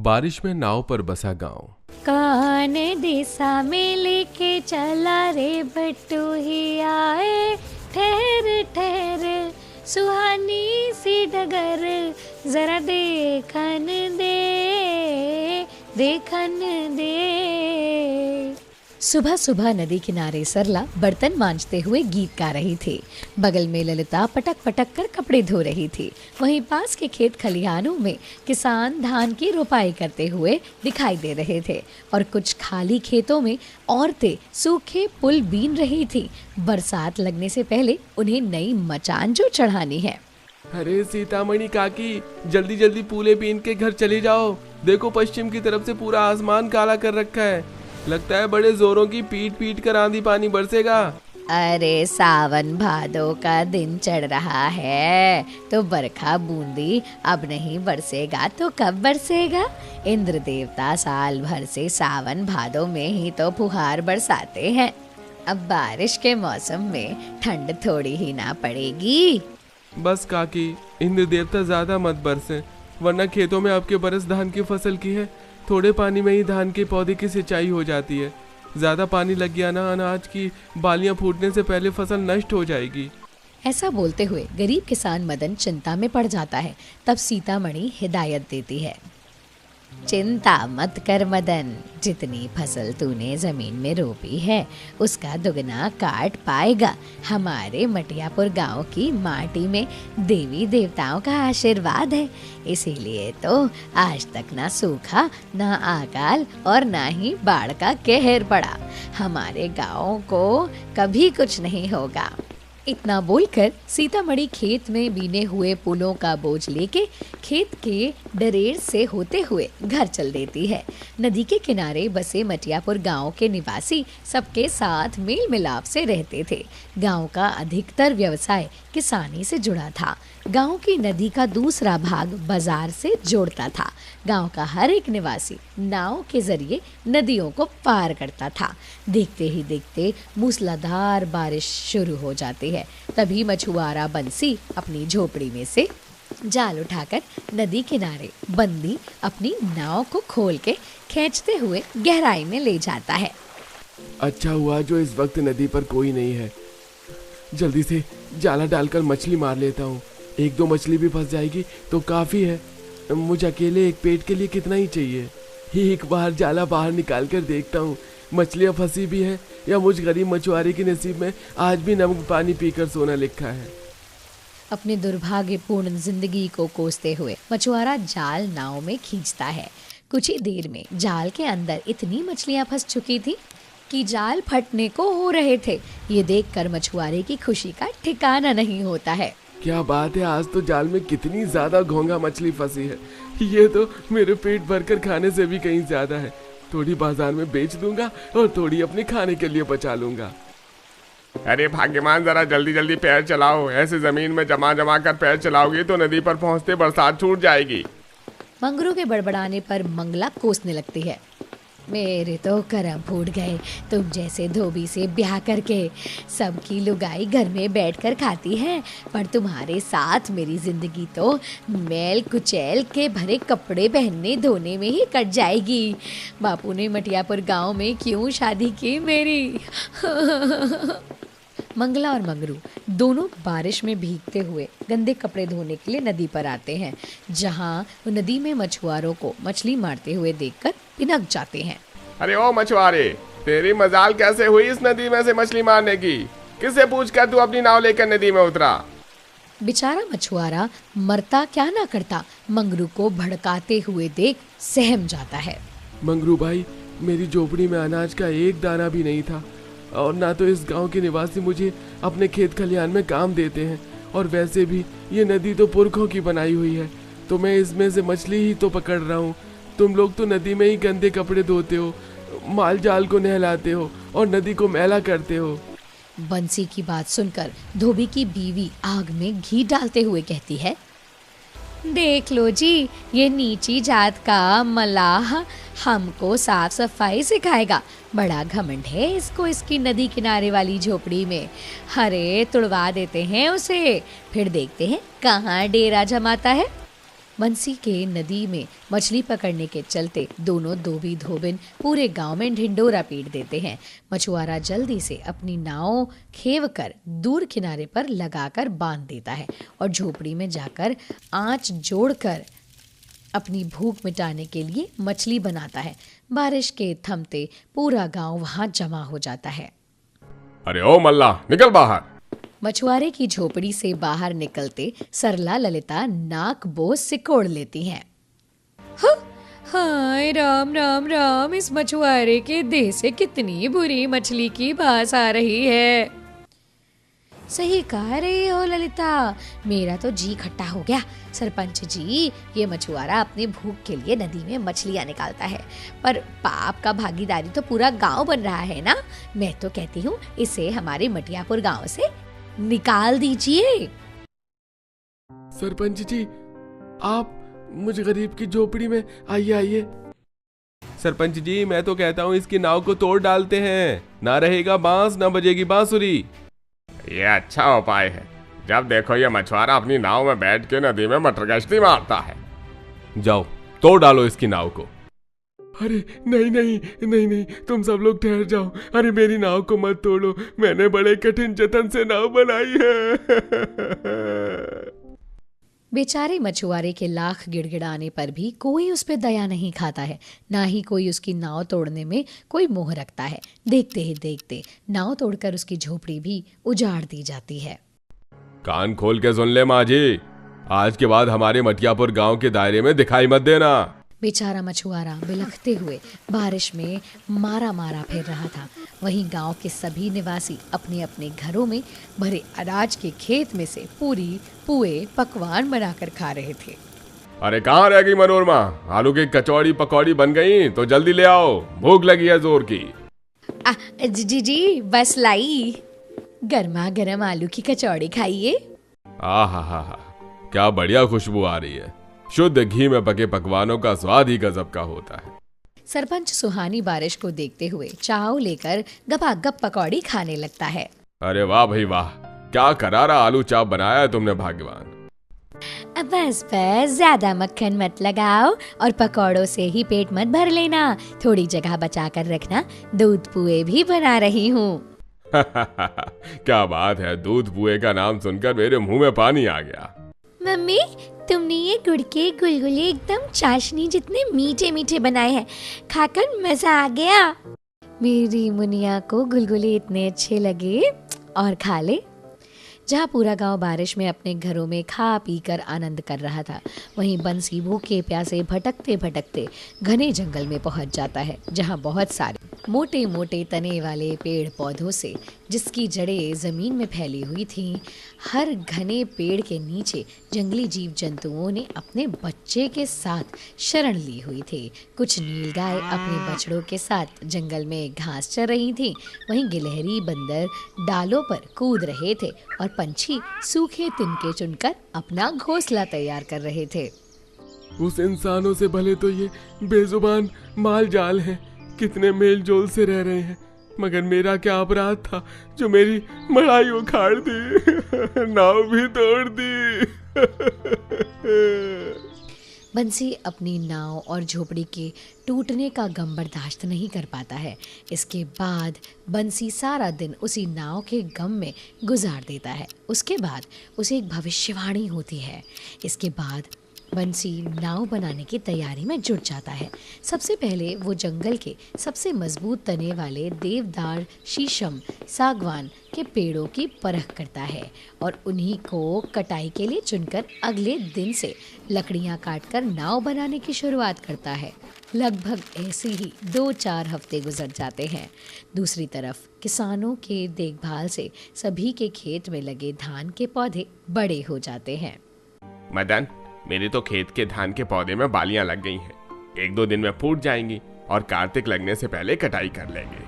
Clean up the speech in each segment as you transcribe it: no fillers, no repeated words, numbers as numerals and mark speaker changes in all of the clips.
Speaker 1: बारिश में नाव पर बसा गांव।
Speaker 2: कान दिशा में लेके चला रे बट्टू ही आए, ठहर ठहर सुहानी सी डगर, जरा देखन दे। सुबह सुबह नदी किनारे सरला बर्तन मांजते हुए गीत गा रही थी। बगल में ललिता पटक पटक कर कपड़े धो रही थी। वहीं पास के खेत खलिहानों में किसान धान की रोपाई करते हुए दिखाई दे रहे थे और कुछ खाली खेतों में औरतें सूखे पुल बीन रही थी। बरसात लगने से पहले उन्हें नई मचान जो चढ़ानी है।
Speaker 1: अरे सीतामढ़ी काकी, जल्दी जल्दी पुले बीन के घर चले जाओ। देखो पश्चिम की तरफ से पूरा आसमान काला कर रखा है। लगता है बड़े जोरों की पीट पीट कर आंधी पानी बरसेगा।
Speaker 2: अरे सावन भादो का दिन चढ़ रहा है तो बरखा बूंदी अब नहीं बरसेगा तो कब बरसेगा। इंद्र देवता साल भर से सावन भादो में ही तो फुहार बरसाते हैं। अब बारिश के मौसम में ठंड थोड़ी ही ना पड़ेगी।
Speaker 1: बस काकी, इंद्र देवता ज्यादा मत बरसे, वरना खेतों में आपके बरस धान की फसल की है। थोड़े पानी में ही धान के पौधे की सिंचाई हो जाती है। ज्यादा पानी लग गया ना, अनाज की बालियां फूटने से पहले फसल नष्ट हो जाएगी।
Speaker 2: ऐसा बोलते हुए गरीब किसान मदन चिंता में पड़ जाता है। तब सीतामढ़ी हिदायत देती है, चिंता मत कर मदन, जितनी फसल तूने जमीन में रोपी है उसका दुगना काट पाएगा। हमारे मटियापुर गांव की माटी में देवी देवताओं का आशीर्वाद है, इसीलिए तो आज तक ना सूखा, ना अकाल और ना ही बाढ़ का कहर पड़ा। हमारे गांव को कभी कुछ नहीं होगा। इतना बोलकर सीतामढ़ी खेत में बीने हुए पुलों का बोझ लेके खेत के डरेर से होते हुए घर चल देती है। नदी के किनारे बसे मटियापुर गांव के निवासी सबके साथ मेल मिलाप से रहते थे। गांव का अधिकतर व्यवसाय किसानी से जुड़ा था। गांव की नदी का दूसरा भाग बाजार से जोड़ता था। गांव का हर एक निवासी नाव के जरिए नदियों को पार करता था। देखते ही देखते मूसलाधार बारिश शुरू हो जाती है। तभी मछुआरा बंसी अपनी झोपड़ी में से जाल उठाकर नदी किनारे बंदी अपनी नाव को खोल के खींचते हुए गहराई में ले जाता है।
Speaker 1: अच्छा हुआ जो इस वक्त नदी पर कोई नहीं है। जल्दी से जाला डालकर मछली मार लेता हूँ। एक दो मछली भी फंस जाएगी तो काफी है। मुझे अकेले एक पेट के लिए कितना ही चाहिए। एक बार जाला बाहर निकाल कर देखता हूँ, मछलियाँ फंसी भी हैं या मुझ गरीब मछुआरे के नसीब में आज भी नमक पानी पीकर सोना लिखा है।
Speaker 2: अपने दुर्भाग्यपूर्ण जिंदगी को कोसते हुए मछुआरा जाल नाव में खींचता है। कुछ ही देर में जाल के अंदर इतनी मछलियां फंस चुकी थी कि जाल फटने को हो रहे थे। ये देखकर मछुआरे की खुशी का ठिकाना नहीं होता है।
Speaker 1: क्या बात है, आज तो जाल में कितनी ज्यादा घोंघा मछली फंसी है। ये तो मेरे पेट भरकर खाने से भी कहीं ज्यादा है। थोड़ी बाजार में बेच दूंगा और थोड़ी अपने खाने के लिए बचा लूंगा।
Speaker 3: अरे भाग्यवान, जरा जल्दी जल्दी पैर चलाओ। ऐसे जमीन में जमा जमा कर पैर चलाओगे तो नदी पर पहुंचते बरसात छूट जाएगी।
Speaker 2: मंगरू के बड़बड़ाने पर मंगला कोसने लगती है। मेरे तो करम फूट गए, तुम जैसे धोबी से ब्याह करके सबकी लुगाई घर में बैठकर खाती है, पर तुम्हारे साथ मेरी जिंदगी तो मैल कुचैल के भरे कपड़े पहनने धोने में ही कट जाएगी। बापू ने मटियापुर गांव में क्यों शादी की मेरी। मंगला और मंगरू दोनों बारिश में भीगते हुए गंदे कपड़े धोने के लिए नदी पर आते हैं, जहां वो नदी में मछुआरों को मछली मारते हुए देखकर पिनक जाते हैं।
Speaker 3: अरे ओ मछुआरे, तेरी मजाल कैसे हुई इस नदी में से मछली मारने की? किससे पूछकर तू अपनी नाव लेकर नदी में उतरा?
Speaker 2: बेचारा मछुआरा मरता क्या ना करता मंगरू को भड़काते हुए देख सहम जाता है।
Speaker 1: मंगरू भाई, मेरी झोपड़ी में अनाज का एक दाना भी नहीं था और ना तो इस गांव के निवासी मुझे अपने खेत खलिहान में काम देते हैं, और वैसे भी ये नदी तो पुरखों की बनाई हुई है, तो मैं इसमें से मछली ही तो पकड़ रहा हूँ। तुम लोग तो नदी में ही गंदे कपड़े धोते हो, माल जाल को नहलाते हो और नदी को मैला करते हो।
Speaker 2: बंसी की बात सुनकर धोबी की बीवी आग में घी डालते हुए कहती है, देख लो जी, ये नीची जात का मलाह हमको साफ सफाई सिखाएगा। बड़ा घमंड है इसको इसकी नदी किनारे वाली झोपड़ी में। अरे तुड़वा देते हैं उसे, फिर देखते हैं कहाँ डेरा जमाता है। बंसी के नदी में मछली पकड़ने के चलते दोनों धोबी धोबिन पूरे गांव में ढिंडोरा पीट देते हैं। मछुआरा जल्दी से अपनी नाव खेव कर दूर किनारे पर लगाकर बांध देता है और झोपड़ी में जाकर आंच जोड़कर अपनी भूख मिटाने के लिए मछली बनाता है। बारिश के थमते पूरा गांव वहां जमा हो जाता है।
Speaker 3: अरे ओ मल्ला, निकल बाहर।
Speaker 2: मछुआरे की झोपड़ी से बाहर निकलते सरला ललिता नाक बोझ सिकोड़ लेती हैं। हाय राम राम राम, इस मछुआरे के देह से कितनी बुरी मछली की भास आ रही है। सही कह रही हो ललिता, मेरा तो जी खट्टा हो गया। सरपंच जी, ये मछुआरा अपनी भूख के लिए नदी में मछलियां निकालता है, पर पाप का भागीदारी तो पूरा गांव बन रहा है ना। मैं तो कहती हूँ इसे हमारे मटियापुर गांव से निकाल दीजिए।
Speaker 1: सरपंच जी, आप मुझ गरीब की झोपड़ी में आइए आइए।
Speaker 3: सरपंच जी, मैं तो कहता हूँ इसकी नाव को तोड़ डालते हैं, ना रहेगा बांस ना बजेगी बांसुरी। ये अच्छा उपाय है। जब देखो ये मछुआरा अपनी नाव में बैठ के नदी में मटरगश्ती मारता है। जाओ तोड़ डालो इसकी नाव को।
Speaker 1: अरे नहीं नहीं नहीं नहीं, तुम सब लोग ठहर जाओ। अरे मेरी नाव को मत तोड़ो, मैंने बड़े कठिन जतन से नाव बनाई है।
Speaker 2: बेचारे मछुआरे के लाख गिड़गिड़ाने पर भी कोई उस पर दया नहीं खाता है, ना ही कोई उसकी नाव तोड़ने में कोई मोह रखता है। देखते ही देखते नाव तोड़कर उसकी झोपड़ी भी उजाड़ दी जाती है।
Speaker 3: कान खोल के सुन ले माझी, आज के बाद हमारे मटियापुर गांव के दायरे में दिखाई मत देना।
Speaker 2: बेचारा मछुआरा बिलखते हुए बारिश में मारा मारा फिर रहा था। वहीं गांव के सभी निवासी अपने अपने घरों में भरे अनाज के खेत में से पूरी पुए पकवान बनाकर खा रहे थे।
Speaker 3: अरे कहाँ रह गई मनोरमा? आलू की कचौड़ी पकौड़ी बन गई तो जल्दी ले आओ, भूख लगी है जोर की।
Speaker 2: जी बस लाई। गर्मा गर्म आलू की कचौड़ी खाइए।
Speaker 3: आहा, क्या बढ़िया खुशबू आ रही है। शुद्ध घी में पके पकवानों का स्वाद ही गजब का होता है।
Speaker 2: सरपंच सुहानी बारिश को देखते हुए चाव लेकर गपागप पकौड़ी खाने लगता है।
Speaker 3: अरे वाह भाई वाह, क्या करारा आलू चाप बनाया है तुमने भाग्यवान।
Speaker 2: बस ज्यादा मक्खन मत लगाओ और पकौड़ों से ही पेट मत भर लेना, थोड़ी जगह बचा कर रखना। दूध पुए भी बना रही हूँ।
Speaker 3: क्या बात है, दूध पुए का नाम सुनकर मेरे मुंह में पानी आ गया।
Speaker 2: मम्मी, तुमने ये गुड़ के गुलगुले एकदम चाशनी जितने मीठे मीठे बनाए हैं, खाकर मजा आ गया। मेरी मुनिया को गुलगुले इतने अच्छे लगे और खा ले। जहाँ पूरा गांव बारिश में अपने घरों में खा पी कर आनंद कर रहा था, वहीं बंसी भूखे प्यासे भटकते भटकते घने जंगल में पहुंच जाता है, जहाँ बहुत सारे मोटे मोटे तने वाले पेड़ पौधों से, जिसकी जड़ें जमीन में फैली हुई थीं, हर घने पेड़ के नीचे जंगली जीव जंतुओं ने अपने बच्चे के साथ शरण ली हुई थी। कुछ नीलगाय अपने बछड़ों के साथ जंगल में घास चर रही थीं, वहीं गिलहरी बंदर डालों पर कूद रहे थे और पंछी सूखे तिनके चुनकर अपना घोंसला तैयार कर रहे थे।
Speaker 1: उस इंसानों से भले तो ये बेजुबान माल जाल हैं, कितने मेल जोल से रह रहे हैं, मगर मेरा क्या अपराध था जो मेरी मड़ाई उखाड़ दी, नाव भी तोड़ दी।
Speaker 2: बंसी अपनी नाव और झोपड़ी के टूटने का गम बर्दाश्त नहीं कर पाता है। इसके बाद बंसी सारा दिन उसी नाव के गम में गुजार देता है। उसके बाद उसे एक भविष्यवाणी होती है। इसके बाद बंसी नाव बनाने की तैयारी में जुट जाता है। सबसे पहले वो जंगल के सबसे मजबूत तने वाले देवदार, शीशम, सागवान के पेड़ों की परख करता है और उन्हीं को कटाई के लिए चुनकर अगले दिन से लकड़ियां काटकर नाव बनाने की शुरुआत करता है। लगभग ऐसे ही 2-4 हफ्ते गुजर जाते हैं। दूसरी तरफ किसानों के देखभाल से सभी के खेत में लगे धान के पौधे बड़े हो जाते हैं।
Speaker 3: मदन, मेरे तो खेत के धान के पौधे में बालियां लग गई हैं। 1-2 दिन में फूट जाएंगी और कार्तिक लगने से पहले कटाई कर लेंगे।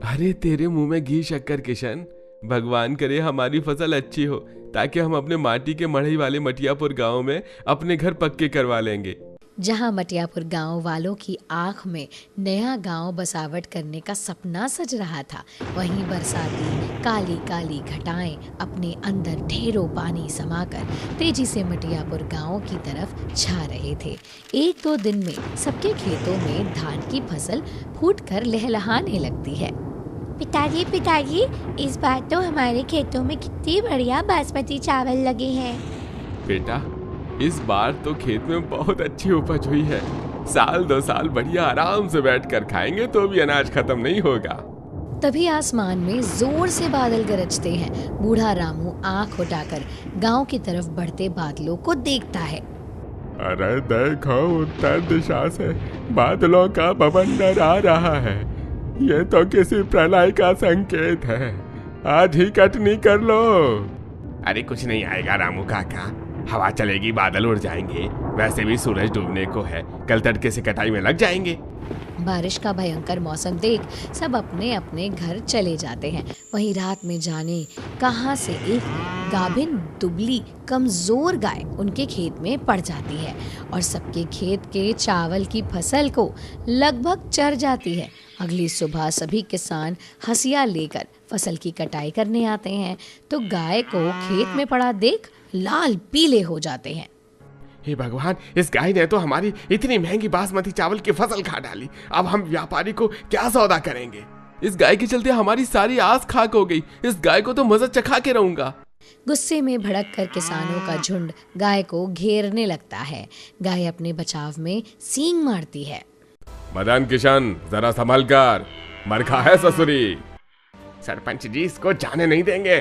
Speaker 1: अरे तेरे मुंह में घी शक्कर किशन, भगवान करे हमारी फसल अच्छी हो ताकि हम अपने माटी के मढ़ई वाले मटियापुर गांव में अपने घर पक्के करवा लेंगे।
Speaker 2: जहां मटियापुर गांव वालों की आंख में नया गांव बसावट करने का सपना सज रहा था, वहीं बरसाती काली काली घटाएं अपने अंदर ढेरों पानी समाकर तेजी से मटियापुर गांव की तरफ छा रहे थे। 1-2 दिन में सबके खेतों में धान की फसल फूटकर लहलहाने लगती है।
Speaker 4: पिताजी, इस बार तो हमारे खेतों में कितनी बढ़िया बासमती चावल लगे हैं।
Speaker 3: बेटा, इस बार तो खेत में बहुत अच्छी उपज हुई है। साल 2 साल बढ़िया आराम से बैठकर खाएंगे तो भी अनाज खत्म नहीं होगा।
Speaker 2: तभी आसमान में जोर से बादल गरजते हैं। बूढ़ा रामू आंख उठाकर गांव की तरफ बढ़ते बादलों को देखता है।
Speaker 3: अरे देखो, उत्तर दिशा से बादलों का बवंडर आ रहा है। ये तो किसी प्रलय का संकेत है। आज ही कटनी कर लो। अरे कुछ नहीं आएगा रामू काका, हवा चलेगी, बादल उड़ जाएंगे। वैसे भी सूरज डूबने को है, कल तड़के से कटाई में लग जाएंगे।
Speaker 2: बारिश का भयंकर मौसम देख सब अपने अपने घर चले जाते हैं। वहीं रात में जाने कहां से एक गाभिन दुबली कमजोर गाय उनके खेत में पड़ जाती है और सबके खेत के चावल की फसल को लगभग चर जाती है। अगली सुबह सभी किसान हंसिया लेकर फसल की कटाई करने आते हैं तो गाय को खेत में पड़ा देख लाल पीले हो जाते हैं।
Speaker 3: हे भगवान, इस गाय ने तो हमारी इतनी महंगी बासमती चावल की फसल खा डाली। अब हम व्यापारी को क्या सौदा करेंगे?
Speaker 1: इस गाय के चलते हमारी सारी आस खाक हो गई। इस गाय को तो मजा चखा के रहूंगा।
Speaker 2: गुस्से में भड़क कर किसानों का झुंड गाय को घेरने लगता है। गाय अपने बचाव में सींग मारती है।
Speaker 3: मदन किशन, जरा संभल कर, मरखा है ससुरी। सरपंच जी, इसको जाने नहीं देंगे।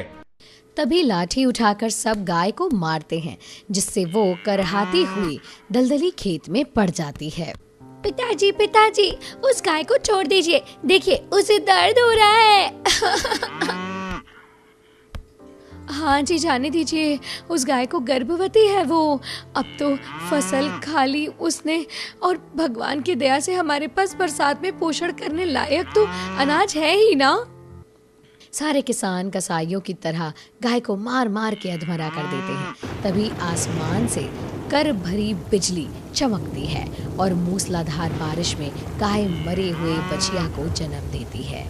Speaker 2: तभी लाठी उठाकर सब गाय को मारते हैं जिससे वो करहाती हुई दलदली खेत में पड़ जाती है।
Speaker 4: पिताजी, उस गाय को छोड़ दीजिए, देखिए उसे दर्द हो रहा है।
Speaker 2: हाँ जी, जाने दीजिए, उस गाय को गर्भवती है वो। अब तो फसल खा ली उसने और भगवान की दया से हमारे पास बरसात में पोषण करने लायक तो अनाज है ही ना। सारे किसान कसाईयों की तरह गाय को मार मार के अधमरा कर देते हैं। तभी आसमान से कर भरी बिजली चमकती है और मूसलाधार बारिश में गाय मरे हुए बछिया को जन्म देती है।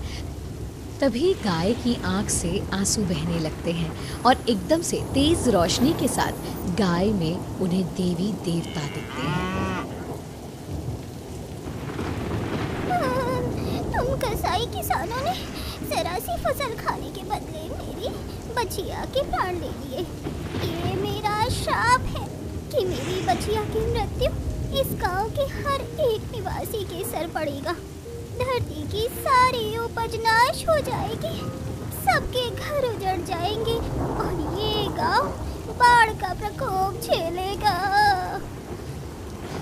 Speaker 2: तभी गाय की आंख से आंसू बहने लगते हैं और एकदम से तेज रोशनी के साथ गाय में उन्हें देवी देवता दिखते हैं।
Speaker 4: तुम कसाई किसानों ने जरा सी फसल खाने के बदले मेरी बछिया के प्राण ले लिए। ये मेरा श्राप है कि मेरी बछिया की मृत्यु इस गांव के हर एक निवासी के सर पड़ेगा। धरती की सारी उपज नाश हो जाएगी, सबके घर उजड़ जाएंगे और ये गांव बाढ़ का प्रकोप झेलेगा।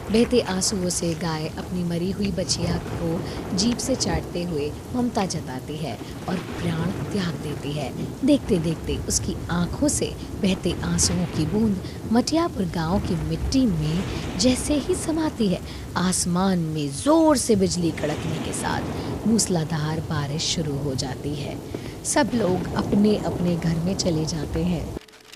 Speaker 2: बहते आंसुओं से गाय अपनी मरी हुई बछिया को जीभ से चाटते हुए ममता जताती है और प्राण त्याग देती है। देखते देखते उसकी आंखों से बहते आंसुओं की बूंद मटियापुर गांव की मिट्टी में जैसे ही समाती है, आसमान में जोर से बिजली कड़कने के साथ मूसलाधार बारिश शुरू हो जाती है। सब लोग अपने अपने घर में चले जाते हैं।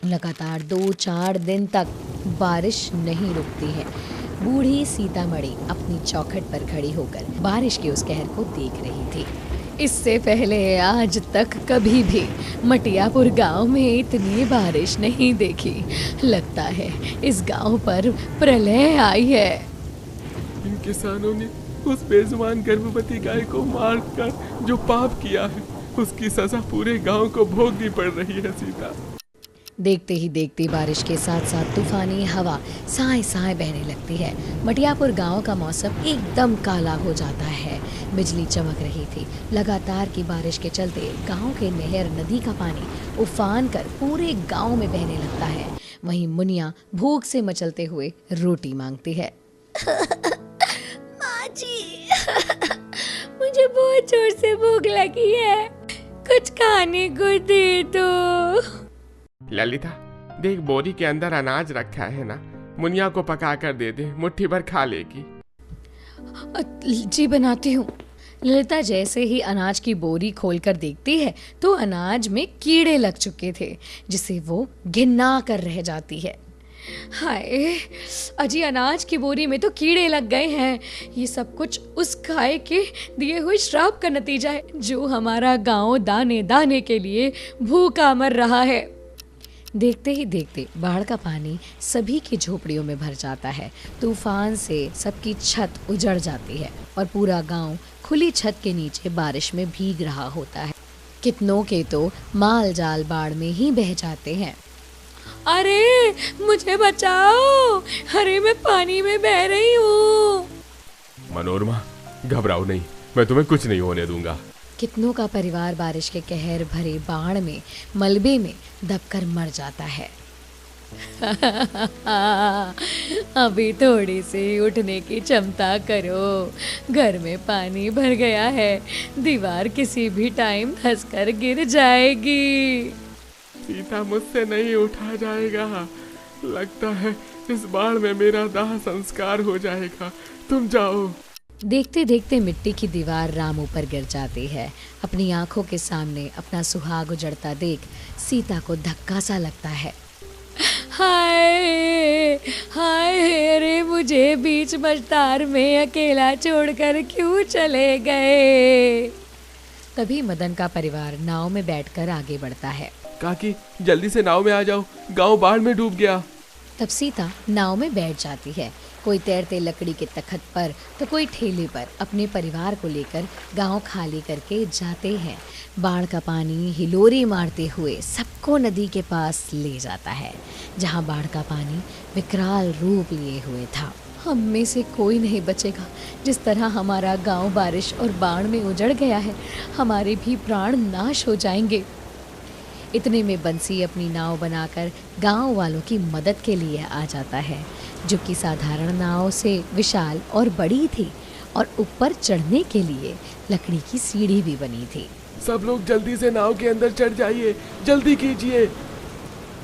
Speaker 2: लगातार 2-4 दिन तक बारिश नहीं रुकती है। बूढ़ी सीतामढ़ी अपनी चौखट पर खड़ी होकर बारिश के उस कहर को देख रही थी। इससे पहले आज तक कभी भी मटियापुर गांव में इतनी बारिश नहीं देखी। लगता है इस गांव पर प्रलय आई है।
Speaker 1: इन किसानों ने उस बेजुबान गर्भवती गाय को मारकर जो पाप किया है, उसकी सजा पूरे गांव को भोगनी पड़ रही है सीता।
Speaker 2: देखते ही देखते बारिश के साथ साथ तूफानी हवा साए साए बहने लगती है। मटियापुर गांव का मौसम एकदम काला हो जाता है। बिजली चमक रही थी। लगातार की बारिश के चलते गांव के नहर नदी का पानी उफान कर पूरे गांव में बहने लगता है। वहीं मुनिया भूख से मचलते हुए रोटी मांगती है।
Speaker 4: माँ जी, मुझे बहुत जोर से भूख लगी है, कुछ खाने को दे दो।
Speaker 3: ललिता, देख बोरी के अंदर अनाज रखा है ना, मुनिया को पका कर दे दे, मुट्ठी भर खा लेगी।
Speaker 2: जी बनाती हूँ। ललिता जैसे ही अनाज की बोरी खोलकर देखती है तो अनाज में कीड़े लग चुके थे जिसे वो घिन्ना कर रह जाती है। हाय, अजी अनाज की बोरी में तो कीड़े लग गए हैं। ये सब कुछ उस गाय के दिए हुए श्राप का नतीजा है जो हमारा गांव दाने दाने के लिए भूखा मर रहा है। देखते ही देखते बाढ़ का पानी सभी की झोपड़ियों में भर जाता है। तूफान से सबकी छत उजड़ जाती है और पूरा गांव खुली छत के नीचे बारिश में भीग रहा होता है। कितनों के तो माल जाल बाढ़ में ही बह जाते हैं। अरे मुझे बचाओ, अरे मैं पानी में बह रही हूँ।
Speaker 3: मनोरमा, घबराओ नहीं, मैं तुम्हें कुछ नहीं होने दूंगा।
Speaker 2: कितनों का परिवार बारिश के कहर भरे बाढ़ में मलबे में दबकर मर जाता है। अभी थोड़ी सी उठने की क्षमता करो, घर में पानी भर गया है, दीवार किसी भी टाइम धंसकर गिर जाएगी।
Speaker 1: सीता, मुझसे नहीं उठा जाएगा। लगता है इस बाढ़ में मेरा दाह संस्कार हो जाएगा। तुम जाओ।
Speaker 2: देखते देखते मिट्टी की दीवार राम ऊपर गिर जाती है। अपनी आंखों के सामने अपना सुहाग उजड़ता देख सीता को धक्का सा लगता है। हाय हाय, अरे मुझे बीच मझधार में अकेला छोड़कर क्यों चले गए। तभी मदन का परिवार नाव में बैठकर आगे बढ़ता है।
Speaker 1: काकी, जल्दी से नाव में आ जाओ, गांव बाढ़ में डूब गया।
Speaker 2: तब सीता नाव में बैठ जाती है। कोई तैरते लकड़ी के तख्त पर तो कोई ठेले पर अपने परिवार को लेकर गांव खाली करके जाते हैं। बाढ़ का पानी हिलोरी मारते हुए सबको नदी के पास ले जाता है, जहां बाढ़ का पानी विकराल रूप लिए हुए था। हम में से कोई नहीं बचेगा। जिस तरह हमारा गांव बारिश और बाढ़ में उजड़ गया है, हमारे भी प्राण नाश हो जाएंगे। इतने में बंसी अपनी नाव बनाकर गांव वालों की मदद के लिए आ जाता है, जो कि साधारण नाव से विशाल और बड़ी थी और ऊपर चढ़ने के लिए लकड़ी की सीढ़ी भी बनी थी।
Speaker 1: सब लोग जल्दी से नाव के अंदर चढ़ जाइए, जल्दी कीजिए।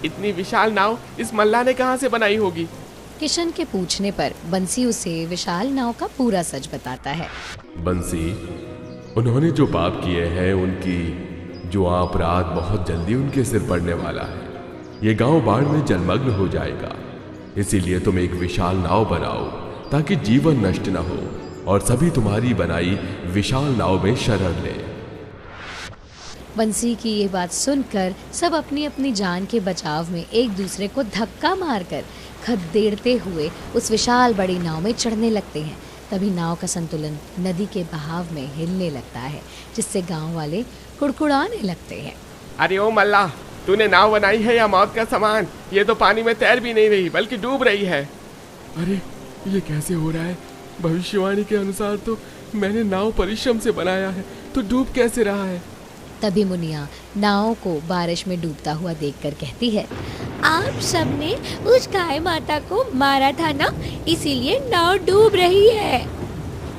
Speaker 3: इतनी विशाल नाव इस मल्लाह ने कहाँ से बनाई होगी?
Speaker 2: किशन के पूछने पर बंसी उसे विशाल नाव का पूरा सच बताता है।
Speaker 3: बंसी, उन्होंने जो पाप किए हैं उनकी जो अपराध बहुत जल्दी उनके सिर पड़ने वाला है। ये गांव बाढ़ में जलमग्न हो जाएगा, इसीलिए तुम एक विशाल नाव बनाओ ताकि जीवन नष्ट न हो और सभी तुम्हारी बनाई विशाल नाव में शरण ले।
Speaker 2: बंसी की ये बात सुनकर सब अपनी अपनी जान के बचाव में एक दूसरे को धक्का मारकर खदेड़ते हुए उस विशाल बड़ी नाव में चढ़ने लगते हैं। तभी नाव का संतुलन नदी के बहाव में हिलने लगता है, जिससे गांव वाले कुड़कुड़ाने लगते हैं।
Speaker 3: अरे ओ मल्लाह, तूने नाव बनाई है या मौत का सामान? ये तो पानी में तैर भी नहीं रही बल्कि डूब रही है।
Speaker 1: अरे ये कैसे हो रहा है? भविष्यवाणी के अनुसार तो मैंने नाव परिश्रम से बनाया है, तो डूब कैसे रहा है?
Speaker 2: तभी मुनिया नाव को बारिश में डूबता हुआ देखकर कहती है, आप सबने उस गाय माता को मारा था ना, इसीलिए नाव डूब रही है।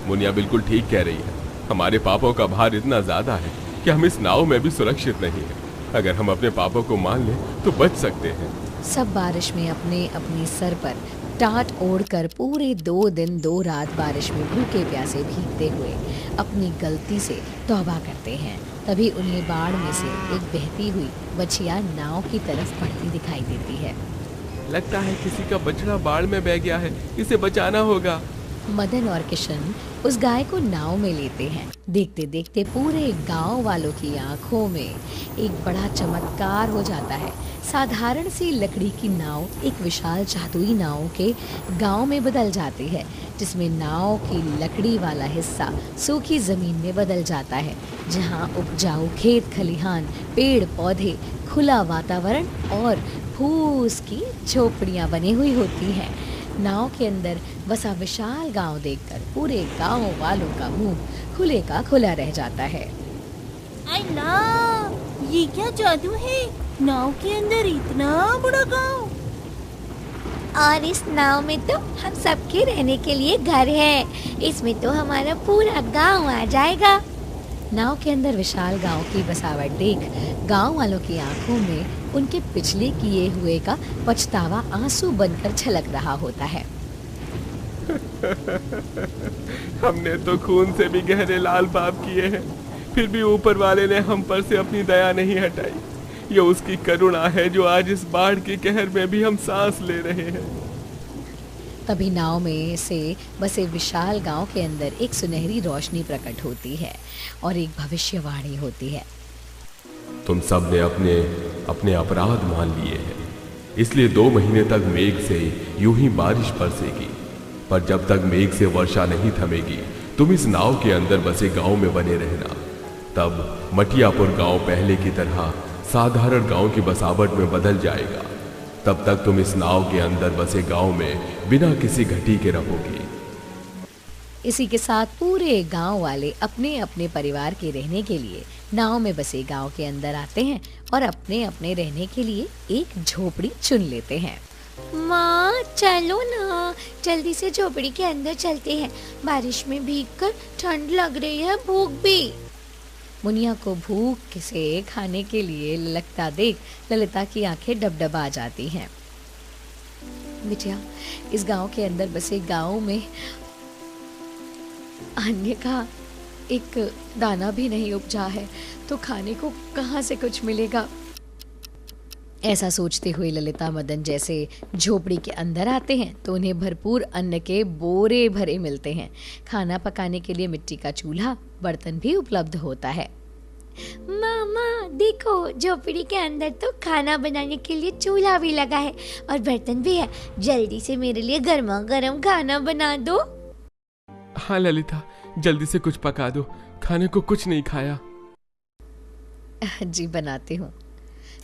Speaker 3: मुनिया बिल्कुल ठीक कह रही है। हमारे पापों का भार इतना ज्यादा है कि हम इस नाव में भी सुरक्षित नहीं है। अगर हम अपने पापों को मान लें तो बच सकते हैं।
Speaker 2: सब बारिश में अपने अपने सर पर टाट ओढ़कर पूरे 2 दिन 2 रात बारिश में भूखे प्यासे भीगते हुए अपनी गलती से तौबा करते हैं। तभी उन्हें बाढ़ में से एक बहती हुई बछिया नाव की तरफ बढ़ती दिखाई देती है।
Speaker 1: लगता है किसी का बछड़ा बाढ़ में बह गया है, इसे बचाना होगा।
Speaker 2: मदन और किशन उस गाय को नाव में लेते हैं। देखते देखते पूरे गांव वालों की आंखों में एक बड़ा चमत्कार हो जाता है। साधारण सी लकड़ी की नाव एक विशाल जादुई नाव के गांव में बदल जाती है, जिसमें नाव की लकड़ी वाला हिस्सा सूखी जमीन में बदल जाता है, जहां उपजाऊ खेत खलिहान, पेड़ पौधे, खुला वातावरण और फूस की झोपड़ियां बनी हुई होती हैं। नाव के अंदर बसा विशाल गांव देखकर पूरे गांव वालों का मुंह खुले का खुला रह जाता है।
Speaker 4: अल्लाह, ये क्या जादू है? नाव के अंदर इतना बड़ा गांव, और इस नाव में तो हम सबके रहने के लिए घर है। इसमें तो हमारा पूरा गांव आ जाएगा।
Speaker 2: नाव के अंदर विशाल गांव की बसावट देख गांव वालों की आंखों में उनके पिछले किए हुए का पछतावा आंसू बनकर छलक रहा होता है।
Speaker 1: हमने तो खून से भी गहरे लाल पाप किए हैं, फिर भी ऊपर वाले ने हम पर से अपनी दया नहीं हटाई। ये उसकी करुणा है जो आज इस बाढ़ के कहर में भी हम सांस ले रहे हैं।
Speaker 2: तभी नाव में से बसे विशाल गांव के अंदर एक सुनहरी रोशनी प्रकट होती है और एक भविष्यवाणी होती है।
Speaker 3: तुम सब ने अपने अपने अपराध मान लिए हैं, इसलिए 2 महीने तक मेघ से यूं ही बारिश बरसेगी। पर जब तक मेघ से वर्षा नहीं थमेगी, तुम इस नाव के अंदर बसे गांव में बने रहना। तब मटियापुर गांव पहले की तरह साधारण गांव की बसावट में बदल जाएगा। तब तक तुम इस नाव के अंदर बसे गांव में बिना किसी घटी के रहोगी।
Speaker 2: इसी के साथ पूरे गांव वाले अपने अपने परिवार के रहने के लिए नाव में बसे गांव के अंदर आते हैं और अपने अपने रहने के लिए एक झोपड़ी चुन लेते हैं।
Speaker 4: माँ चलो ना, जल्दी से झोपड़ी के अंदर चलते हैं। बारिश में भीगकर ठंड लग रही है, भूख भी।
Speaker 2: मुनिया को भूख से खाने के लिए ललकता देख ललिता की आंखें डबडबा जाती हैं। बिटिया, इस गांव के अंदर बसे गांव में अन्य का एक दाना भी नहीं उपजा है, तो खाने को कहाँ से कुछ मिलेगा। ऐसा सोचते हुए ललिता मदन जैसे झोपड़ी के अंदर आते हैं तो उन्हें भरपूर अन्न के बोरे भरे मिलते हैं। खाना पकाने के लिए मिट्टी का चूल्हा, बर्तन भी उपलब्ध होता है।
Speaker 4: मामा देखो, झोपड़ी के अंदर तो खाना बनाने के लिए चूल्हा भी लगा है और बर्तन भी है। जल्दी से मेरे लिए गर्मा गर्म खाना बना दो।
Speaker 1: हाँ ललिता, जल्दी से कुछ पका दो, खाने को कुछ नहीं खाया।
Speaker 2: जी बनाती हूँ।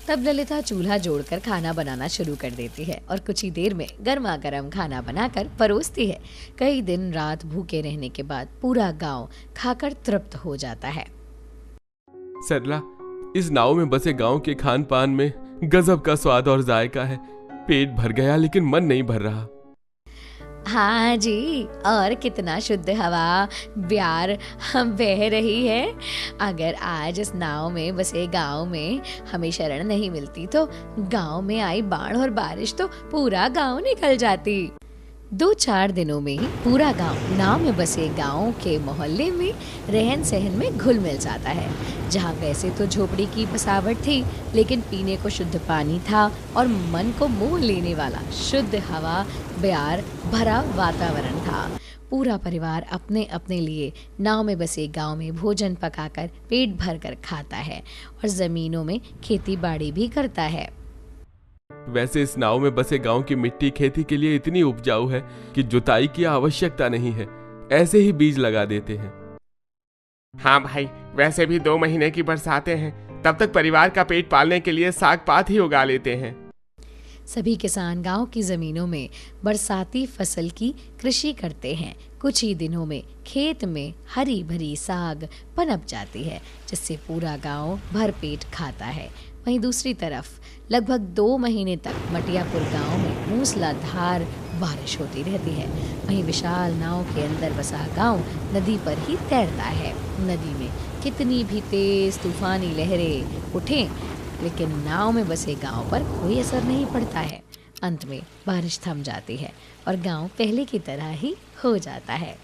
Speaker 2: तब ललिता चूल्हा जोड़कर खाना बनाना शुरू कर देती है और कुछ ही देर में गर्मा गर्म खाना बनाकर परोसती है। कई दिन रात भूखे रहने के बाद पूरा गांव खाकर तृप्त हो जाता है।
Speaker 1: सरला, इस नाव में बसे गांव के खान पान में गजब का स्वाद और जायका है। पेट भर गया लेकिन मन नहीं भर रहा।
Speaker 2: हाँ जी, और कितना शुद्ध हवा ब्यार हम बह रही है। अगर आज इस नाव में बसे गांव में हमें शरण नहीं मिलती तो गांव में आई बाढ़ और बारिश तो पूरा गांव निकल जाती। 2-4 दिनों में ही पूरा गांव नाव में बसे गांव के मोहल्ले में रहन सहन में घुल मिल जाता है। जहां वैसे तो झोपड़ी की बसावट थी, लेकिन पीने को शुद्ध पानी था और मन को मोह लेने वाला शुद्ध हवा ब्यार भरा वातावरण था। पूरा परिवार अपने अपने लिए नाव में बसे गांव में भोजन पकाकर पेट भर कर खाता है और जमीनों में खेती बाड़ी भी करता है।
Speaker 1: वैसे इस नाव में बसे गांव की मिट्टी खेती के लिए इतनी उपजाऊ है कि जुताई की आवश्यकता नहीं है, ऐसे ही बीज लगा देते हैं।
Speaker 3: हाँ भाई, वैसे भी 2 महीने की बरसातें हैं, तब तक परिवार का पेट पालने के लिए साग पात ही उगा लेते हैं।
Speaker 2: सभी किसान गांव की जमीनों में बरसाती फसल की कृषि करते हैं। कुछ ही दिनों में खेत में हरी भरी साग पनप जाती है, जिससे पूरा गांव भरपेट खाता है। वहीं दूसरी तरफ लगभग 2 महीने तक मटियापुर गांव में मूसलाधार बारिश होती रहती है। वहीं विशाल नाव के अंदर बसा गांव नदी पर ही तैरता है। नदी में कितनी भी तेज तूफानी लहरें उठें, लेकिन नाव में बसे गांव पर कोई असर नहीं पड़ता है। अंत में बारिश थम जाती है और गांव पहले की तरह ही हो जाता है।